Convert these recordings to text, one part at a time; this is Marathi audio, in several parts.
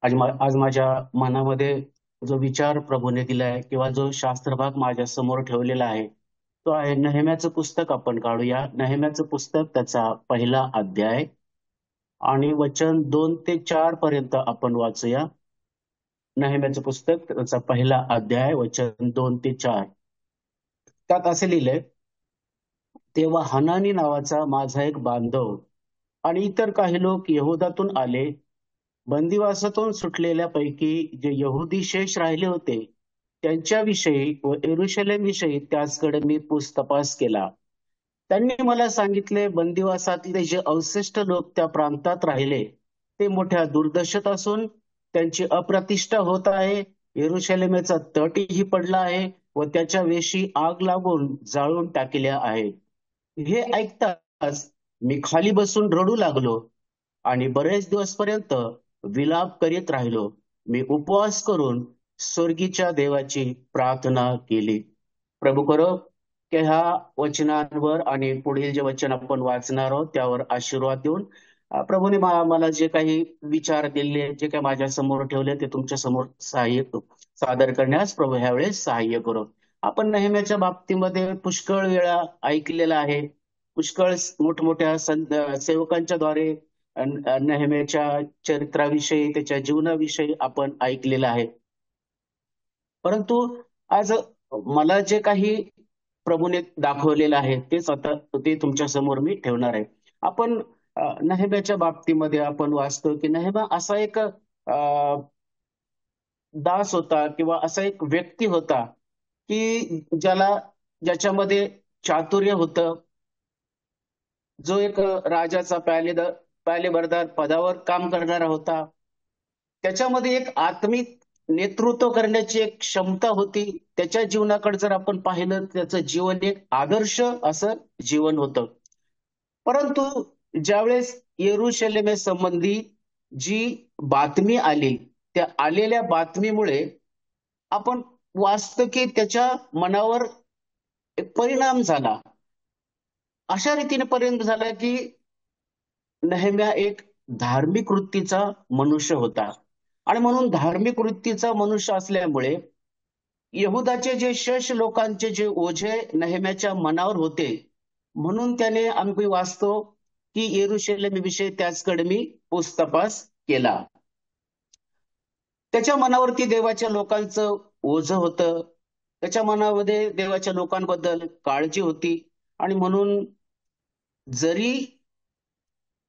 आज माझ्या मनामध्ये जो विचार प्रभूने दिलाय किंवा जो शास्त्रभाग माझ्या समोर ठेवलेला आहे तो आहे नेहम्याचं पुस्तक. आपण काढूया नेहम्याचं पुस्तक, त्याचा पहिला अध्याय आणि वचन 2 ते 4 पर्यंत आपण वाचूया. नेहम्याचं पुस्तक, त्याचा पहिला अध्याय, वचन 2 ते 4. त्यात असे लिहिलंय: तेव्हा हनानी नावाचा माझा एक बांधव आणि इतर काही लोक यहुदातून आले. बंदिवासातून सुटलेल्यापैकी जे यहुदी शेष राहिले होते त्यांच्याविषयी व यरुशलेम विषयी त्याचकडे मी पूछताछ केला. त्यांनी मला सांगितले, बंदिवासातले जे अवशिष्ट लोक त्या प्रांतात राहिले ते मोठ्या दुर्दशेत असून त्यांची अप्रतिष्ठा होत आहे. यरुशलेमेचा तटही पडला आहे व त्याच्या वेशी आग लागून जाळून टाकल्या आहेत. हे ऐकताच मी खाली बसून रडू लागलो आणि बरेच दिवसपर्यंत विलाप करीत राहिलो. मी उपवास करून स्वर्गीच्या देवाची प्रार्थना केली. प्रभू करो की ह्या वचनांवर आणि पुढील जे वचन आपण वाचणार आहोत त्यावर आशीर्वाद देऊन प्रभूने मला जे काही विचार दिले, जे काही माझ्या समोर ठेवले ते तुमच्या समोर सादर करण्यास प्रभू ह्यावेळेस सहाय्य करो. आपण नेहमीच्या बाबतीमध्ये पुष्कळ वेळा ऐकलेलं आहे. पुष्कळ मोठमोठ्या सेवकांच्या द्वारे नेहमीच्या चरित्राविषयी, त्याच्या जीवनाविषयी आपण ऐकलेलं आहे. परंतु आज मला जे काही प्रभूने दाखवलेलं आहे तेच आता ते तुमच्या समोर मी ठेवणार आहे. आपण नेहम्याच्या बाबतीमध्ये आपण वाचतो की नेहम्या असा एक दास होता किंवा असा एक व्यक्ती होता की ज्याच्यामध्ये चातुर्य होतं, जो एक राजाचा पॅलेबरदार पदावर काम करणारा होता. त्याच्यामध्ये एक आत्मिक नेतृत्व करण्याची एक क्षमता होती. त्याच्या जीवनाकडे जर आपण पाहिलं, त्याचं जीवन एक आदर्श असं जीवन होतं. परंतु ज्यावेळेस येरुशलेमे संबंधी जी बातमी आली, त्या आलेल्या बातमीमुळे आपण वाचतो की त्याच्या मनावर एक परिणाम झाला. अशा रीतीने परिणाम झाला की नेहम्या एक धार्मिक वृत्तीचा मनुष्य होता आणि म्हणून धार्मिक वृत्तीचा मनुष्य असल्यामुळे यहुदाचे जे शेष लोकांचे जे ओझे नेहम्याच्या मनावर होते, म्हणून त्याने आम्ही वाचतो की येरुशलेम विषयी त्याचकडे मी पूछताछ केला. त्याच्या मनावरती देवाच्या लोकांचं ओझं होतं, त्याच्या मनामध्ये देवाच्या लोकांबद्दल काळजी होती आणि म्हणून जरी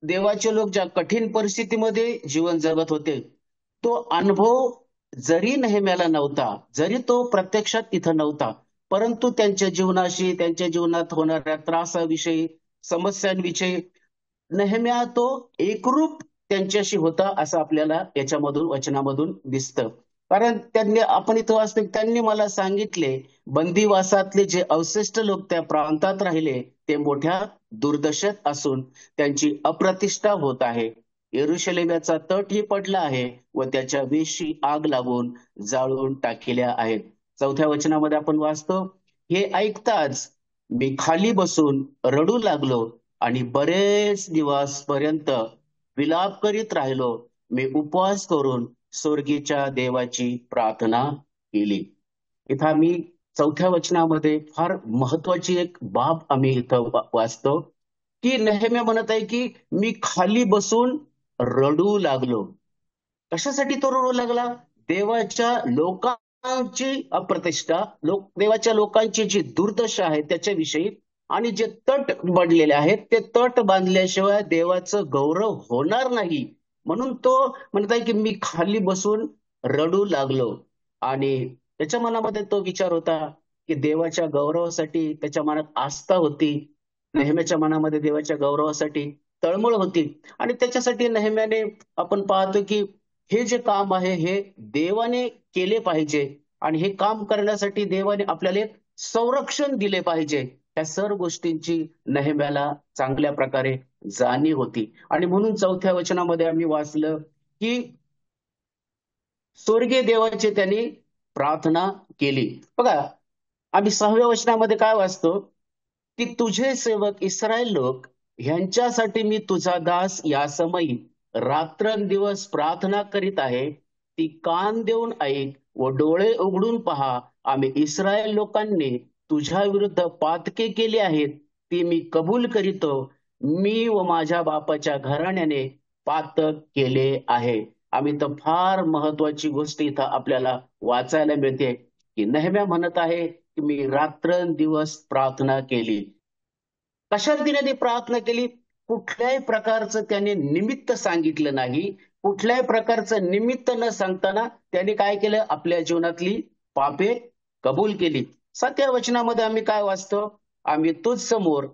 देवाचे लोक ज्या कठीण परिस्थितीमध्ये जीवन जगत होते, तो अनुभव जरी नेहम्याला नव्हता, जरी तो प्रत्यक्षात तिथं नव्हता, परंतु त्यांच्या जीवनाशी, त्यांच्या जीवनात होणाऱ्या त्रासाविषयी, समस्यांविषयी नेहम्या तो एकरूप त्यांच्याशी होता असं आपल्याला याच्यामधून, वचनामधून दिसतं. कारण आपण इथं वाचतो, त्यांनी मला सांगितले, बंदिवासातले जे अवशिष्ट लोक त्या प्रांतात राहिले ते मोठ्या दुर्दशेत असून त्यांची अप्रतिष्ठा होत आहे. यरुशलेमाचा तटही पडला आहे व त्याच्या वेशी आग लागून जाळून टाकल्या आहेत. 4थ्या वचनामध्ये आपण वाचतो, हे ऐकताच मी खाली बसून रडू लागलो आणि बरेच दिवसपर्यंत विलाप करीत राहिलो. मी उपवास करून स्वर्गीच्या देवाची प्रार्थना केली. इथं आम्ही 4थ्या वचनामध्ये फार महत्वाची एक बाब आम्ही इथं वाचतो की नेहम्या म्हणत आहे की मी खाली बसून रडू लागलो. कशासाठी तो रडू लागला? देवाच्या लोकांची अप्रतिष्ठा, देवाच्या लोकांची जी दुर्दशा आहे त्याच्याविषयी, आणि जे तट बांधलेले आहेत ते तट बांधल्याशिवाय देवाचं गौरव होणार नाही, म्हणून तो म्हणत आहे की मी खाली बसून रडू लागलो. आणि त्याच्या मनामध्ये तो विचार होता की देवाच्या गौरवासाठी त्याच्या मनात आस्था होती. नेहमीच्या मनामध्ये देवाच्या गौरवासाठी तळमळ होती आणि त्याच्यासाठी नेहम्याने आपण पाहतो की हे जे काम आहे हे देवाने केले पाहिजे आणि हे काम करण्यासाठी देवाने आपल्याला एक संरक्षण दिले पाहिजे. त्या सर्व गोष्टींची नेहम्याला चांगल्या प्रकारे जाणीव होती आणि म्हणून 4थ्या वचनामध्ये आम्ही वाचलं की स्वर्गीय देवाची त्यांनी प्रार्थना केली. बघा, आम्ही 6व्या वचनामध्ये काय वाचतो की तुझे सेवक इस्रायल लोक ह्यांच्यासाठी मी तुझा दास या समयी रात्रंदिवस प्रार्थना करीत आहे ती कान देऊन ऐक व डोळे उघडून पहा. आम्ही इस्रायल लोकांनी तुझ्या विरुद्ध पातके केले आहेत, ती मी कबूल करीतो. मी व माझ्या बापाच्या घराण्याने पातक केले आहे. आम्ही तर फार महत्वाची गोष्ट इथं आपल्याला वाचायला मिळते की नेहम्या म्हणत आहे की मी रात्रंदिवस प्रार्थना केली. कशाला ती प्रार्थना केली? कुठल्याही प्रकारचं त्याने निमित्त सांगितलं नाही. कुठल्याही प्रकारचं निमित्त न सांगताना त्याने काय केलं? आपल्या जीवनातली पापे कबूल केली. 7व्या वचनामध्ये आम्ही काय वाचतो? आम्ही तुझ समोर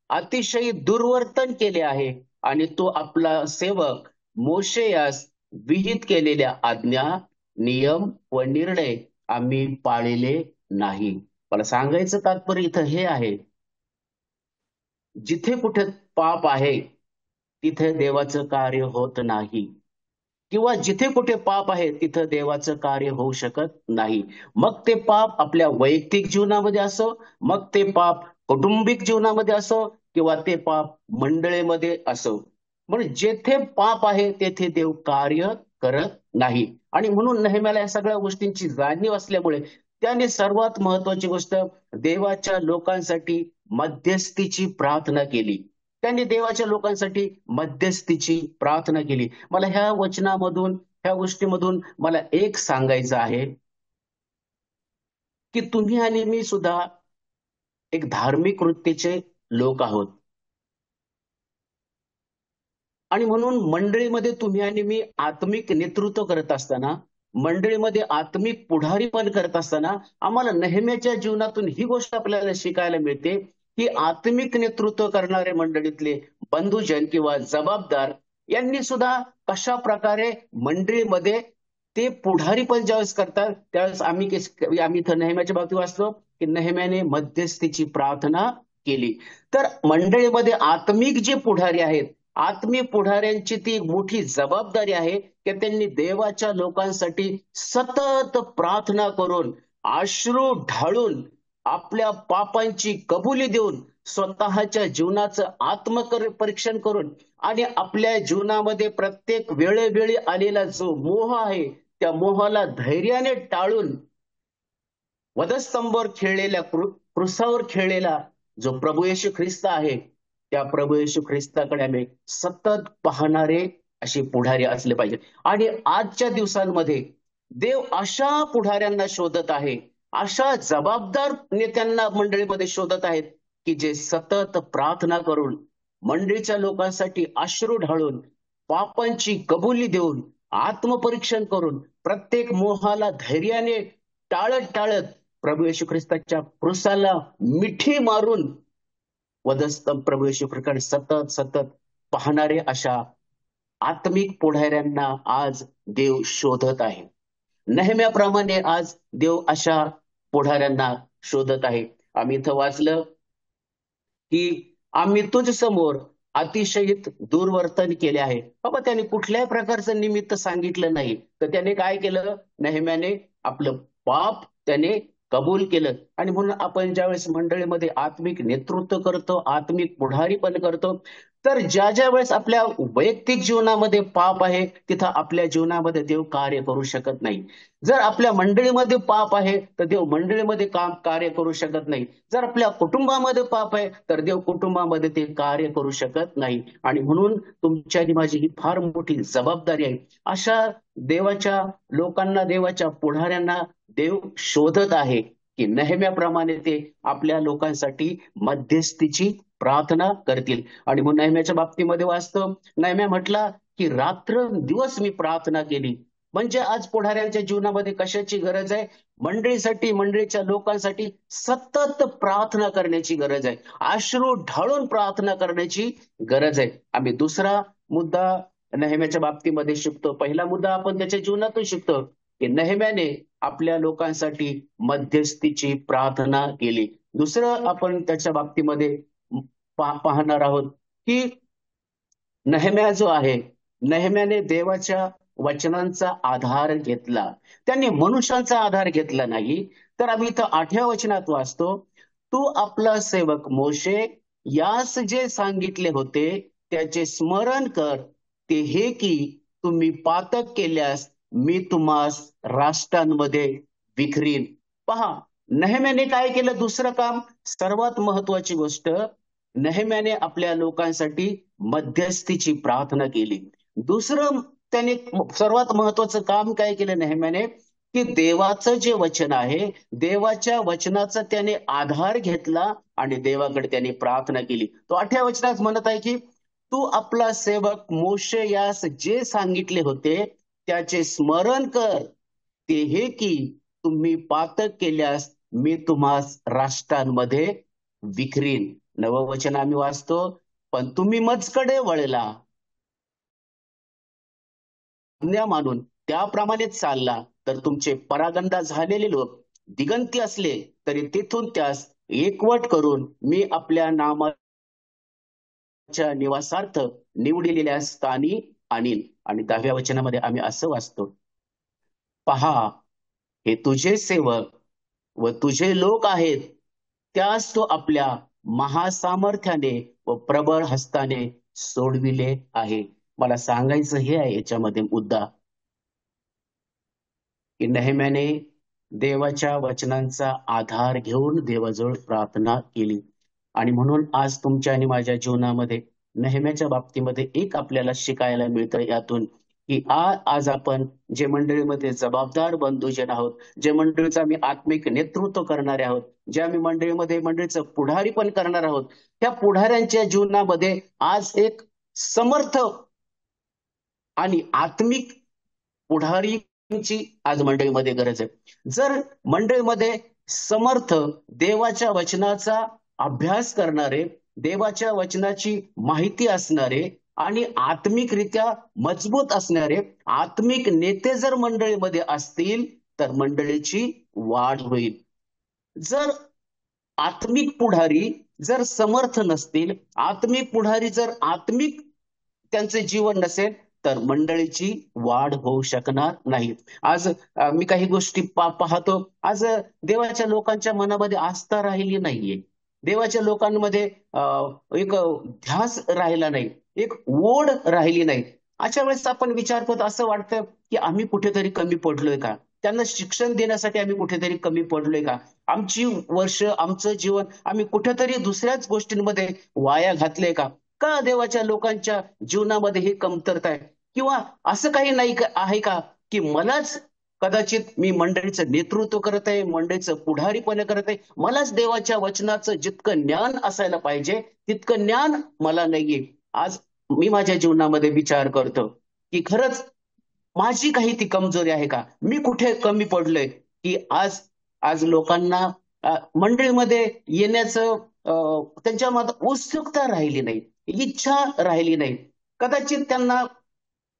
अतिशय दुर्वर्तन केले आहे आणि तो आपला सेवक मोशे यास विहित केलेल्या आज्ञा, नियम व निर्णय आम्ही पाळले नाही. मला सांगायचं तात्पर्य इथं हे आहे, जिथे कुठे पाप आहे तिथे देवाचं कार्य होत नाही, किंवा जिथे कुठे पाप आहे तिथं देवाचं कार्य होऊ शकत नाही. मग ते पाप आपल्या वैयक्तिक जीवनामध्ये असो, मग ते पाप कौटुंबिक जीवनामध्ये असो, किंवा ते पाप मंडळीमध्ये असो. म्हणून जेथे पाप आहे तेथे देव कार्य करत नाही. आणि म्हणून नेहमीला या सगळ्या गोष्टींची जाणीव असल्यामुळे त्याने सर्वात महत्वाची गोष्ट, देवाच्या लोकांसाठी मध्यस्थीची प्रार्थना केली. त्यांनी देवाच्या लोकांसाठी मध्यस्थीची प्रार्थना केली. मला ह्या वचनामधून, ह्या गोष्टीमधून मला एक सांगायचं आहे की तुम्ही आणि मी सुद्धा एक धार्मिक वृत्तीचे लोक आहोत. आणि म्हणून मंडळीमध्ये तुम्ही आणि मी आत्मिक नेतृत्व करत असताना, मंडळीमध्ये आत्मिक पुढारीपण करत असताना आम्हाला नेहमीच्या जीवनातून ही गोष्ट आपल्याला शिकायला मिळते की आत्मिक नेतृत्व करणारे मंडळीतले बंधुजन किंवा जबाबदार यांनी सुद्धा कशा प्रकारे मंडळीमध्ये ते पुढारीपण ज्यावेळेस करतात त्यावेळेस आम्ही इथं नेहमीच्या बाबतीत वाचलो की नेहम्याने मध्यस्थीची प्रार्थना केली. तर मंडळीमध्ये आत्मिक जे पुढारी आहेत, आत्मिक पुढाऱ्यांची ती मोठी जबाबदारी आहे की त्यांनी देवाच्या लोकांसाठी सतत प्रार्थना करून, अश्रू ढाळून, आपल्या पापांची कबुली देऊन, स्वतःच्या जीवनाचं आत्मपरीक्षण करून आणि आपल्या जीवनामध्ये प्रत्येक वेळोवेळी आलेला जो मोह आहे त्या मोहाला धैर्याने टाळून वधस्तंभावर खेळलेल्या, क्रुसावर खेळलेला जो प्रभू येशू ख्रिस्त आहे, त्या प्रभू येशू ख्रिस्ताकडे आम्ही सतत पाहणारे असे पुढारी असले पाहिजे. आणि आजच्या दिवसांमध्ये देव अशा पुढाऱ्यांना शोधत आहे, अशा जबाबदार नेत्यांना मंडळीमध्ये शोधत आहेत की जे सतत प्रार्थना करून, मंडळीच्या लोकांसाठी अश्रू ढाळून, पापांची कबुली देऊन, आत्मपरीक्षण करून, प्रत्येक मोहाला धैर्याने टाळत टाळत प्रभू येशू ख्रिस्ताच्या क्रुसाला मिठी मारून प्रभू येशू ख्रिस्ताकडे सतत सतत पाहणारे अशा आत्मिक पुढाऱ्यांना आज देव शोधत आहे. नेहम्याप्रमाणे आज देव अशा पुढाऱ्यांना शोधत आहे. आम्ही इथं वाचलं की आम्ही तुझ समोर अतिशयित दुर्वर्तन केले आहे. बाबा त्याने कुठल्याही प्रकारचं निमित्त सांगितलं नाही, तर त्याने काय केलं? नेहम्याने आपलं पाप त्याने कबूल केलं. आणि म्हणून आपण ज्यावेळेस मंडळीमध्ये आत्मिक नेतृत्व करतो, आत्मिक पुढारीपण करतो, तर ज्या ज्या वेळेस आपल्या वैयक्तिक जीवनामध्ये पाप आहे तिथं आपल्या जीवनामध्ये देव कार्य करू शकत नाही. जर आपल्या मंडळीमध्ये पाप आहे तर देव मंडळीमध्ये कार्य करू शकत नाही. जर आपल्या कुटुंबामध्ये पाप आहे तर देव कुटुंबामध्ये ते कार्य करू शकत नाही. आणि म्हणून तुमची आणि माझी ही फार मोठी जबाबदारी आहे. अशा देवाच्या लोकांना, देवाच्या पुढाऱ्यांना देव शोधत आहे की नेहम्याप्रमाणे ते आपल्या लोकांसाठी मध्यस्थीची प्रार्थना करतील. आणि म्हणून नेहम्याच्या बाबतीमध्ये वाचतो, नेहम्या म्हटला की रात्र दिवस मी प्रार्थना केली. म्हणजे आज पुढाऱ्यांच्या जीवनामध्ये कशाची गरज आहे? मंडळीसाठी, मंडळीच्या लोकांसाठी सतत प्रार्थना करण्याची गरज आहे. अश्रू ढाळून प्रार्थना करण्याची गरज आहे. आम्ही दुसरा मुद्दा नेहम्याच्या बाबतीमध्ये शिकतो. पहिला मुद्दा आपण त्याच्या जीवनातून शिकतो की नेहम्याने आपल्या लोकांसाठी मध्यस्थीची प्रार्थना केली. दुसरं आपण त्याच्या बाबतीमध्ये पाहणार आहोत की नेहम्या जो आहे, नेहम्याने देवाच्या वचनांचा आधार घेतला, त्यांनी मनुष्यांचा आधार घेतला नाही. तर आम्ही इथं 8व्या वचनात वाचतो, तू आपला सेवक मोशे यास जे सांगितले होते त्याचे स्मरण कर, ते हे की तुम्ही पातक केल्यास मी तुम्हास राष्ट्रांमध्ये विखरीन. पहा, नेहेम्याने काय केलं? दुसरं काम, सर्वात महत्वाची गोष्ट, नेहेम्याने आपल्या लोकांसाठी मध्यस्थीची प्रार्थना केली. दुसरं त्याने सर्वात महत्वाचं काम काय केलं नेहेम्याने? की देवाचं जे वचन आहे, देवाच्या वचनाचा त्याने आधार घेतला आणि देवाकडे त्याने प्रार्थना केली. तो 8व्या वचनात म्हणत आहे की तू आपला सेवक मोशे यास जे सांगितले होते त्याचे स्मरण कर, ते हे की तुम्ही पातक केल्यास मी तुम्हास राष्ट्रांमध्ये विखरीन. नवं वचन आम्ही वाचतो, पण तुम्ही मजकडे वळला, आज्ञा मानून त्याप्रमाणे चालला तर तुमचे परागंदा झालेले लोक दिगंती असले तरी तेथून त्यास एकवट करून मी आपल्या नामाच्या निवासार्थ निवडिलेल्या स्थानी आणीन. आणि 10व्या वचनामध्ये आम्ही असं वाचतो, पहा, हे तुझे सेवक व तुझे लोक आहेत, त्यास तो आपल्या महासामर्थ्याने व प्रबळ हस्ताने सोडविले आहे. मला सांगायचं हे आहे याच्यामध्ये मुद्दा, की नेहेम्याने देवाच्या वचनांचा आधार घेऊन देवाजवळ प्रार्थना केली. आणि म्हणून आज तुमच्या आणि माझ्या जीवनामध्ये नेहम्याच्या बाबतीमध्ये एक आपल्याला शिकायला मिळतं यातून, की आज आपण जे मंडळीमध्ये जबाबदार बंधूजन आहोत, जे मंडळीचं आम्ही आत्मिक नेतृत्व करणारे आहोत, जे आम्ही मंडळीचं पुढारी पण करणार आहोत, त्या पुढाऱ्यांच्या जीवनामध्ये आज एक समर्थ आणि आत्मिक पुढारीची आज मंडळीमध्ये गरज आहे. जर मंडळीमध्ये समर्थ देवाच्या वचनाचा अभ्यास करणारे, देवाच्या वचनाची माहिती असणारे आणि आत्मिकरित्या मजबूत असणारे आत्मिक नेते जर मंडळीमध्ये असतील तर मंडळीची वाढ होईल. जर आत्मिक पुढारी जर समर्थ नसतील, आत्मिक पुढारी जर आत्मिक त्यांचे जीवन नसेल तर मंडळीची वाढ होऊ शकणार नाही. आज मी काही गोष्टी पाहतो, आज देवाच्या लोकांच्या मनामध्ये आस्था राहिली नाहीये, देवाच्या लोकांमध्ये एक ध्यास राहिला नाही, एक ओढ राहिली नाही. अशा वेळेस आपण विचार करतो, असं वाटतं की आम्ही कुठेतरी कमी पडलोय का? त्यांना शिक्षण देण्यासाठी आम्ही कुठेतरी कमी पडलोय का? आमची वर्ष, आमचं जीवन आम्ही कुठेतरी दुसऱ्याच गोष्टींमध्ये वाया घातलंय का? का देवाच्या लोकांच्या जीवनामध्ये ही कमतरता आहे? किंवा असं काही नाही आहे का की मलाच कदाचित मी मंडळीचं नेतृत्व करत आहे, मंडळीचं पुढारीपणे करत आहे, मलाच देवाच्या वचनाचं जितकं ज्ञान असायला पाहिजे तितकं ज्ञान मला नाहीये. आज मी माझ्या जीवनामध्ये विचार करतो की खरंच माझी काही ती कमजोरी आहे का? मी कुठे कमी पडलोय की आज आज लोकांना मंडळीमध्ये येण्याचं त्यांच्या मनात उत्सुकता राहिली नाही, इच्छा राहिली नाही. कदाचित त्यांना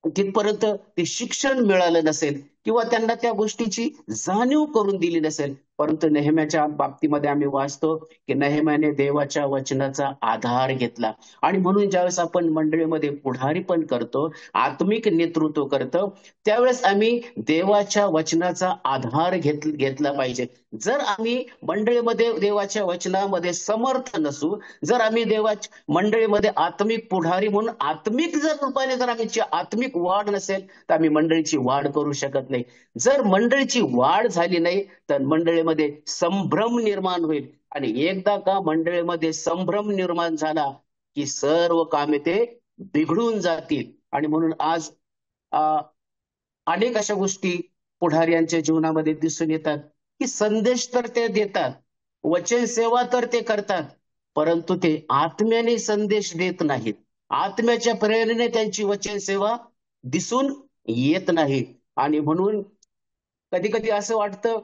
तिथपर्यंत ते शिक्षण मिळालं नसेल किंवा त्यांना त्या गोष्टीची जाणीव करून दिली नसेल. परंतु नेहम्याच्या बाबतीमध्ये आम्ही वाचतो की नेहम्याने देवाच्या वचनाचा आधार घेतला. आणि म्हणून ज्यावेळेस आपण मंडळीमध्ये पुढारी पण करतो, आत्मिक नेतृत्व करतो, त्यावेळेस आम्ही देवाच्या वचनाचा आधार घेतला पाहिजे. जर आम्ही मंडळीमध्ये देवाच्या वचनामध्ये समर्थ नसू, जर आम्ही देवाच्या मंडळीमध्ये आत्मिक पुढारी म्हणून आत्मिक जर रूपाने जर आमची आत्मिक वाढ नसेल तर आम्ही मंडळीची वाढ करू शकत नाही. जर मंडळीची वाढ झाली नाही तर मंडळीमध्ये संभ्रम निर्माण होईल. आणि एकदा का मंडळीमध्ये संभ्रम निर्माण झाला की सर्व कामे ते बिघडून जातील. आणि म्हणून आज अनेक अशा गोष्टी पुढाऱ्यांच्या जीवनामध्ये दिसून येतात की संदेश तर ते देतात, वचन सेवा तर ते करतात, परंतु ते आत्म्याने संदेश देत नाहीत. आत्म्याच्या प्रेरणेने त्यांची वचन सेवा दिसून येत नाही. आणि म्हणून कधी कधी असं वाटतं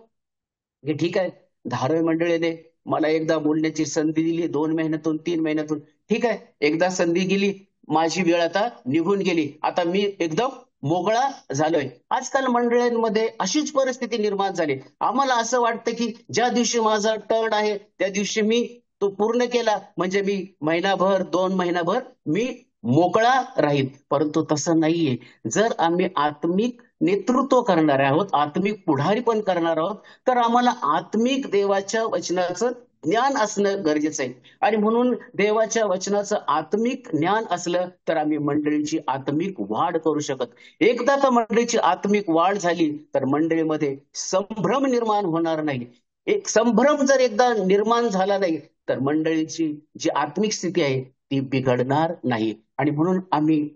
की ठीक आहे, धारावी मंडळीने मला एकदा बोलण्याची संधी दिली, 2 महिन्यातून 3 महिन्यातून, ठीक आहे, एकदा संधी गेली, माझी वेळ आता निघून गेली, आता मी एकदम मोकळा झालोय. आजकाल मंडळींमध्ये अशीच परिस्थिती निर्माण झाली. आम्हाला असं वाटतं की ज्या दिवशी माझा टर्न आहे त्या दिवशी मी तो पूर्ण केला म्हणजे मी महिनाभर 2 महिनाभर मी मोकळा राहील. परंतु तसं नाहीये. जर आम्ही आत्मिक नेतृत्व करणार आहोत, आत्मिक पुढारी पण करणार आहोत, तर आम्हाला आत्मिक देवाच्या वचनाचं ज्ञान असणं गरजेचं आहे. आणि म्हणून देवाच्या वचनाचं आत्मिक ज्ञान असलं तर आम्ही मंडळीची आत्मिक वाढ करू शकत. एकदा तर मंडळीची आत्मिक वाढ झाली तर मंडळीमध्ये संभ्रम निर्माण होणार नाही. एक संभ्रम जर एकदा निर्माण झाला नाही तर मंडळीची जी आत्मिक स्थिती आहे ती बिघडणार नाही. आणि म्हणून आम्ही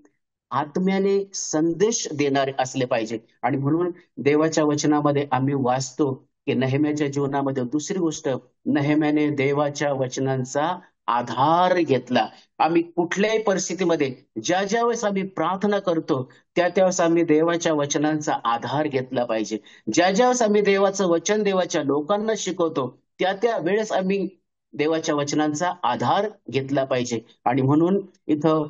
आत्म्याने संदेश देणारे असले पाहिजे. आणि म्हणून देवाच्या वचनामध्ये आम्ही वाचतो की नेहम्याच्या जीवनामध्ये दुसरी गोष्ट, नेहम्याने देवाच्या वचनांचा आधार घेतला. आम्ही कुठल्याही परिस्थितीमध्ये ज्या ज्या वेळेस आम्ही प्रार्थना करतो त्या त्यावेळेस आम्ही देवाच्या वचनांचा आधार घेतला पाहिजे. ज्या ज्या वेळेस आम्ही देवाचं वचन देवाच्या लोकांना शिकवतो त्या त्या वेळेस आम्ही देवाच्या वचनांचा आधार घेतला पाहिजे. आणि म्हणून इथं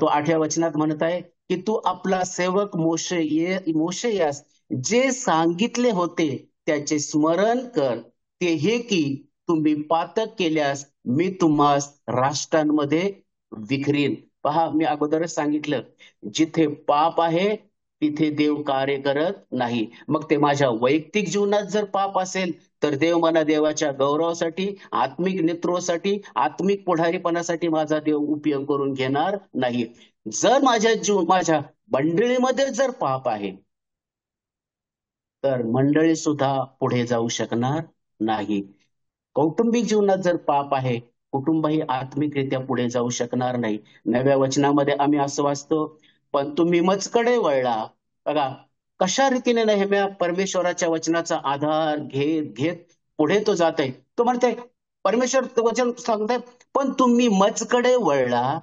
तो 8व्या वचनात म्हणत आहे की तू आपला सेवक मोशे यास जे सांगितले होते त्याचे स्मरण कर, ते हे की तुम्ही पातक केल्यास मी तुम्हास राष्ट्रांमध्ये विखरीन. पहा, मी अगोदरच सांगितलं, जिथे पाप आहे तिथे देव कार्य करत नाही. मग ते माझ्या वैयक्तिक जीवनात जर पाप असेल तर देव मला देवाच्या गौरवासाठी, आत्मिक नेतृत्वासाठी, आत्मिक पुढारीपणासाठी माझा देव उपयोग करून घेणार नाही. जर माझ्या मंडळीमध्ये जर पाप आहे तर मंडळी सुद्धा पुढे जाऊ शकणार नाही. कौटुंबिक जीवनात जर पाप आहे कुटुंबही आत्मिकरित्या पुढे जाऊ शकणार नाही. 9व्या वचनामध्ये आम्ही असं वाचतो, पण तुम्ही मजकडे वळला. बघा कशा रीतीने नेहम्या परमेश्वराच्या वचनाचा आधार घेत घेत पुढे तो जात आहे. तो म्हणते, परमेश्वर वचन सांगताय पण तुम्ही मजकडे वळला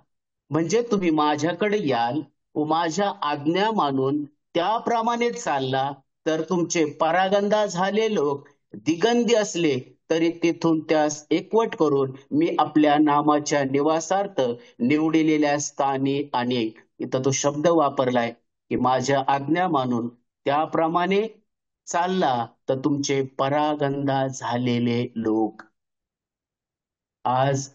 म्हणजे तुम्ही माझ्याकडे याल व माझ्या आज्ञा मानून त्याप्रमाणे चालला तर तुमचे परागंदा झाले लोक दिगंधी असले तरी तिथून त्यास एकवट करून मी आपल्या नामाच्या निवासार्थ निवडिलेल्या स्थानी आणेन. इथं तो शब्द वापरलाय की माझ्या आज्ञा मानून त्याप्रमाणे चालला तर तुमचे परागंदा झालेले लोक. आज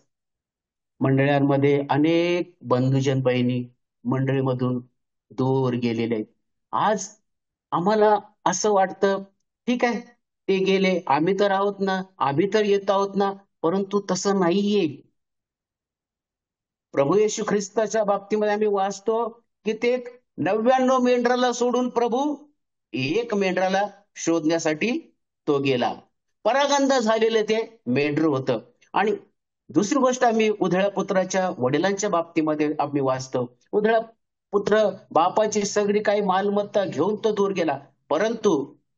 मंडळांमध्ये अनेक बंधुजन बहिणी मंडळीमधून दूर गेलेले आहेत. आज आम्हाला असं वाटतं, ठीक आहे ते गेले, आम्ही तर आहोत ना, आम्ही तर येत आहोत ना. परंतु तसं नाहीये. प्रभू येशू ख्रिस्ताच्या बाबतीमध्ये आम्ही वाचतो की ते 99 मेंढराला सोडून प्रभू एक मेंढराला शोधण्यासाठी तो गेला. परागंदा झालेलं ते मेंढर होतं. आणि दुसरी गोष्ट आम्ही उधळ्या पुत्राच्या वडिलांच्या बाबतीमध्ये आम्ही वाचतो. उधळा पुत्र बापाची सगळी काही मालमत्ता घेऊन तो दूर गेला, परंतु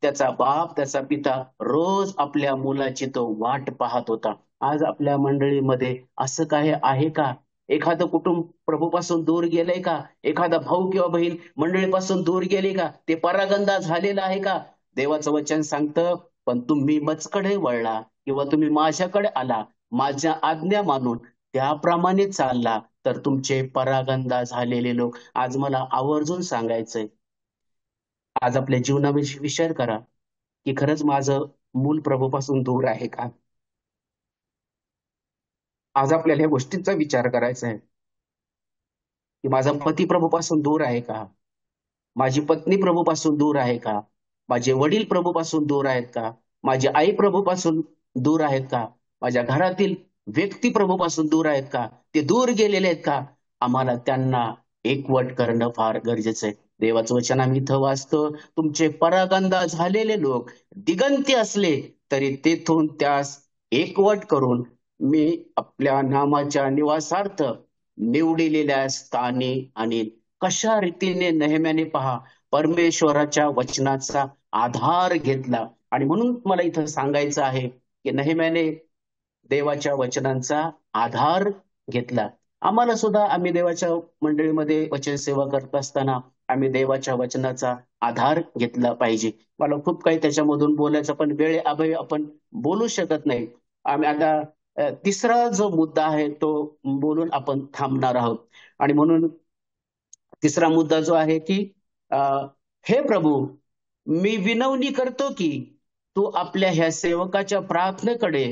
त्याचा बाप, त्याचा पिता रोज आपल्या मुलाची तो वाट पाहत होता. आज आपल्या मंडळीमध्ये असं काही आहे का? एखादं कुटुंब प्रभूपासून दूर गेलंय का? एखादा भाऊ किंवा बहीण मंडळीपासून दूर गेले का? ते परागंदा झालेला आहे का? देवाचं वचन सांगतं, पण तुम्ही मजकडे वळला किंवा तुम्ही माझ्याकडे आला, माझ्या आज्ञा मानून त्याप्रमाणे चालला तर तुमचे परागंदा झालेले लोक. आज मला आवर्जून सांगायचंय, आज आपल्या जीवनाविषयी विचार करा की खरंच माझं मूल प्रभूपासून दूर आहे का? आज आपल्याला या गोष्टींचा विचार करायचा आहे की माझा पती प्रभूपासून दूर आहे का? माझी पत्नी प्रभूपासून दूर आहे का? माझे वडील प्रभूपासून दूर आहेत का? माझी आई प्रभूपासून दूर आहेत का? माझ्या घरातील व्यक्ती प्रभूपासून दूर आहेत का? ते दूर गेलेले आहेत का? आम्हाला त्यांना एकवट करणं फार गरजेचं आहे. देवाचं वचन आम्ही इथं वाचतो, तुमचे परागंदा झालेले लोक दिगंती असले तरी तेथून त्यास एकवट करून मी आपल्या नामाच्या निवासार्थ निवडिलेल्या स्थानी आणीन. कशा रीतीने नेहम्याने पहा परमेश्वराच्या वचनाचा आधार घेतला. आणि म्हणून मला इथं सांगायचं आहे की नेहम्याने देवाच्या वचनांचा आधार घेतला. आम्हाला सुद्धा आम्ही देवाच्या मंडळीमध्ये वचन सेवा करत असताना आम्ही देवाच्या वचनाचा आधार घेतला पाहिजे. मला खूप काही त्याच्यामधून बोलायचं पण वेळेअभावी आपण बोलू शकत नाही. आम्ही आता तिसरा जो मुद्दा आहे तो बोलून आपण थांबणार आहोत. आणि म्हणून तिसरा मुद्दा जो आहे की हे प्रभू, मी विनवणी करतो की तू आपल्या ह्या सेवकाच्या प्रार्थनेकडे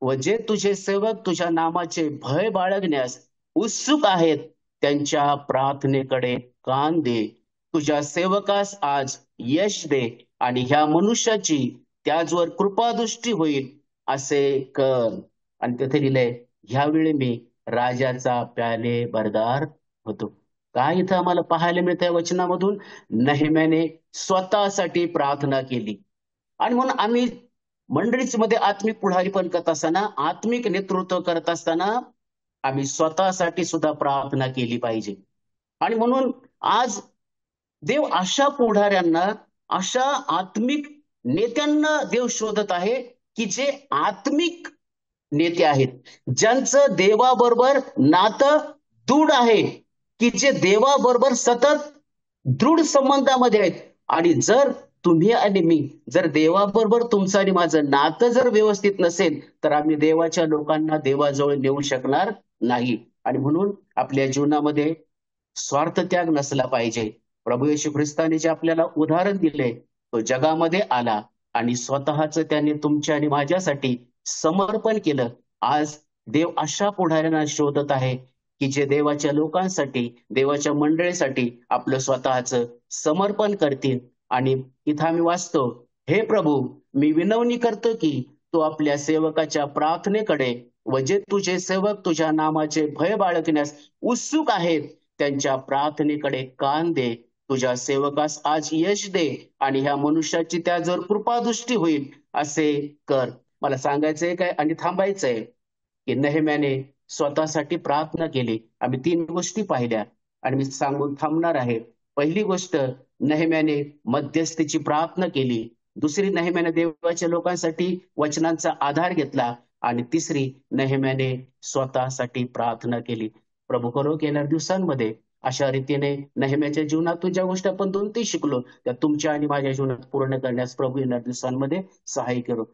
व जे तुझे सेवक तुझ्या नामाचे भय बाळगण्यास उत्सुक आहेत त्यांच्या प्रार्थनेकडे कान दे. तुझ्या सेवकास आज यश दे आणि ह्या मनुष्याची त्याचवर कृपादृष्टी होईल असे कर. आणि तिथे लिहिलंय, ह्यावेळी मी राजाचा प्याले बरदार होतो. काय इथं आम्हाला पाहायला मिळतंय वचनामधून? नेहम्याने स्वतःसाठी प्रार्थना केली. आणि म्हणून आम्ही मंडळीमध्ये आत्मिक पुढारीपण करत असताना, आत्मिक नेतृत्व करत असताना आम्ही स्वतःसाठी सुद्धा प्रार्थना केली पाहिजे. आणि म्हणून आज देव अशा पुढाऱ्यांना, अशा आत्मिक नेत्यांना देव शोधत आहे की जे आत्मिक नेते आहेत, ज्यांचं देवाबरोबर नातं दृढ आहे, की जे देवाबरोबर सतत दृढ संबंधामध्ये आहेत. आणि जर तुम्ही आणि मी, जर देवाबरोबर तुमचं आणि माझं नातं जर व्यवस्थित नसेल, तर आम्ही देवाच्या लोकांना देवाजवळ नेऊ शकणार नाही. आणि म्हणून आपल्या जीवनामध्ये स्वार्थ त्याग नसला पाहिजे. प्रभू येशू ख्रिस्ताने जे आपल्याला उदाहरण दिले, तो जगामध्ये आला आणि स्वतःचं त्याने तुमच्या आणि माझ्यासाठी समर्पण केलं. आज देव अशा पुढाऱ्यांना शोधत आहे की जे देवाच्या लोकांसाठी, देवाच्या मंडळीसाठी आपलं स्वतःचं समर्पण करतील. आणि इथं आम्ही वाचतो, हे प्रभू, मी विनवणी करतो की तू आपल्या सेवकाच्या प्रार्थनेकडे व जे तुझे सेवक तुझ्या नामाचे भय बाळगण्यास उत्सुक आहेत त्यांच्या प्रार्थनेकडे कान दे. तुझ्या सेवकास आज यश दे आणि ह्या मनुष्याची त्याजवळ कृपादृष्टी होईल असे कर. मला सांगायचंय काय आणि थांबायचंय की नेहम्याने स्वतःसाठी प्रार्थना केली. आम्ही 3 गोष्टी पाहिल्या आणि मी सांगून थांबणार आहे. पहिली गोष्ट, नेहम्याने मध्यस्थीची प्रार्थना केली. दुसरी, नेहम्याने देवाच्या लोकांसाठी वचनांचा आधार घेतला. आणि तिसरी, नेहम्याने स्वतःसाठी प्रार्थना केली. प्रभू करो की येणाऱ्या दिवसांमध्ये अशा रीतीने नेहम्याच्या जीवनातून ज्या गोष्टी आपण 2-3 शिकलो, त्या तुमच्या आणि माझ्या जीवनात पूर्ण करण्यास प्रभू येणाऱ्या दिवसांमध्ये सहाय्य करो.